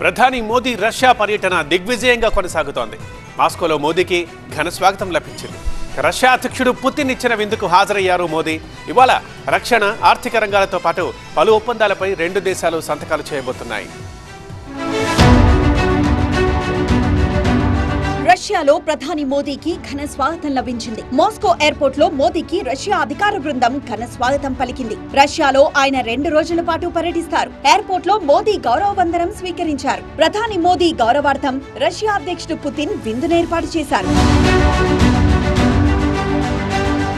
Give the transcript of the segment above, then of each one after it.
ప్రధాని మోదీ రష్యా పర్యటన దిగ్విజయంగా కొనసాగుతోంది. మాస్కోలో మోదీకి ఘన స్వాగతం లభించింది. రష్యా అధ్యక్షుడు పుతిన్ ఇచ్చిన విందుకు హాజరయ్యారు మోదీ. ఇవాళ రక్షణ, ఆర్థిక రంగాలతో పాటు పలు ఒప్పందాలపై రెండు దేశాలు సంతకాలు చేయబోతున్నాయి. రష్యాలో ప్రధాని మోదీకి ఘన స్వాగతం లభించింది. మాస్కో ఎయిర్పోర్ట్ లో మోదీకి రష్యా అధికార బృందం ఘన స్వాగతం పలికింది. రష్యాలో ఆయన 2 రోజుల పాటు పర్యటిస్తారు. ఎయిర్పోర్ట్ లో మోదీ గౌరవ వందనం స్వీకరించారు. ప్రధాని మోదీ గౌరవార్థం రష్యా అధ్యక్షుడు పుతిన్ విందును ఏర్పాటు చేశారు.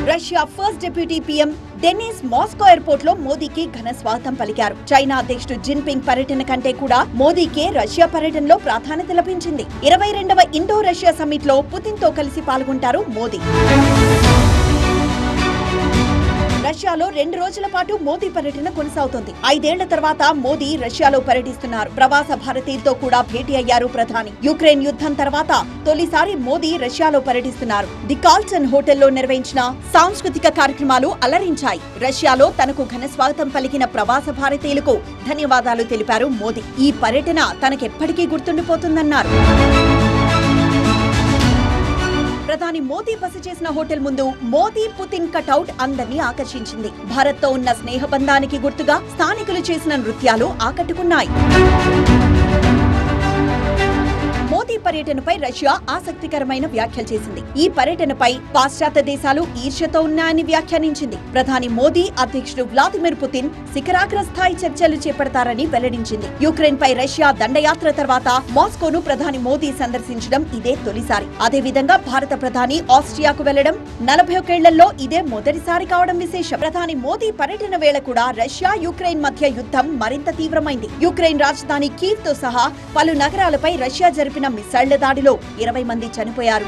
Russia first deputy PM Denis Moscow airport లో మోదీకి ఘన స్వాగతం పలికారు. చైనా అధ్యక్షుడు జిన్పింగ్ పర్యటన కంటే కూడా మోదీకే రష్యా పర్యటనలో ప్రాధాన్యత లభించింది. 22వ ఇండో రష్యా సమ్మిట్ లో పుతిన్ తో కలిసి పాల్గొంటారు మోదీ. రష్యాలో 2 రోజుల పాటు మోదీ పర్యటన కొనసాగుతోంది. 5 ఏళ్ల తర్వాత మోదీ రష్యాలో పర్యటిస్తున్నారు. ప్రవాస భారతీయులతో కూడా భేటీ అయ్యారు ప్రధాని. యుక్రెయిన్ యుద్ధం తర్వాత తొలిసారి మోదీ రష్యాలో పర్యటిస్తున్నారు. ది కాల్టన్ హోటల్లో నిర్వహించిన సాంస్కృతిక కార్యక్రమాలు అలరించాయి. రష్యాలో తనకు ఘన స్వాగతం పలికిన ప్రవాస భారతీయులకు ధన్యవాదాలు తెలిపారు మోదీ. ఈ పర్యటన తనకెప్పటికీ గుర్తుండిపోతుందన్నారు. ప్రధాని మోదీ బస చేసిన హోటల్ ముందు మోదీ పుతిన్ కటౌట్ అందరినీ ఆకర్షించింది. భారత్ తో ఉన్న స్నేహబంధానికి గుర్తుగా స్థానికులు చేసిన నృత్యాలు ఆకట్టుకున్నాయి. మోదీ పర్యటనపై రష్యా ఆసక్తికరమైన వ్యాఖ్యలు చేసింది. ఈ పర్యటనపై పాశ్చాత్య దేశాలు ఈర్ష్యతో ఉన్నాయని వ్యాఖ్యానించింది. ప్రధాని మోదీ అధ్యక్షుడు వ్లాదిమిర్ పుతిన్ శిఖరాగ్ర స్థాయి చర్చలు చేపడతారని వెల్లడించింది. యుక్రెయిన్ పై రష్యా దండయాత్ర తర్వాత మాస్కోను ప్రధాని మోదీ సందర్శించడం ఇదే తొలిసారి. అదేవిధంగా భారత ప్రధాని ఆస్ట్రియాకు వెళ్లడం 41 ఏళ్లలో ఇదే మొదటిసారి కావడం విశేషం. ప్రధాని మోదీ పర్యటన వేళ కూడా రష్యా యుక్రెయిన్ మధ్య యుద్ధం మరింత తీవ్రమైంది. యుక్రెయిన్ రాజధాని కీవ్ తో సహా పలు నగరాలపై రష్యా జరిపిన మిసైళ్ల దాడిలో 20 మంది చనిపోయారు.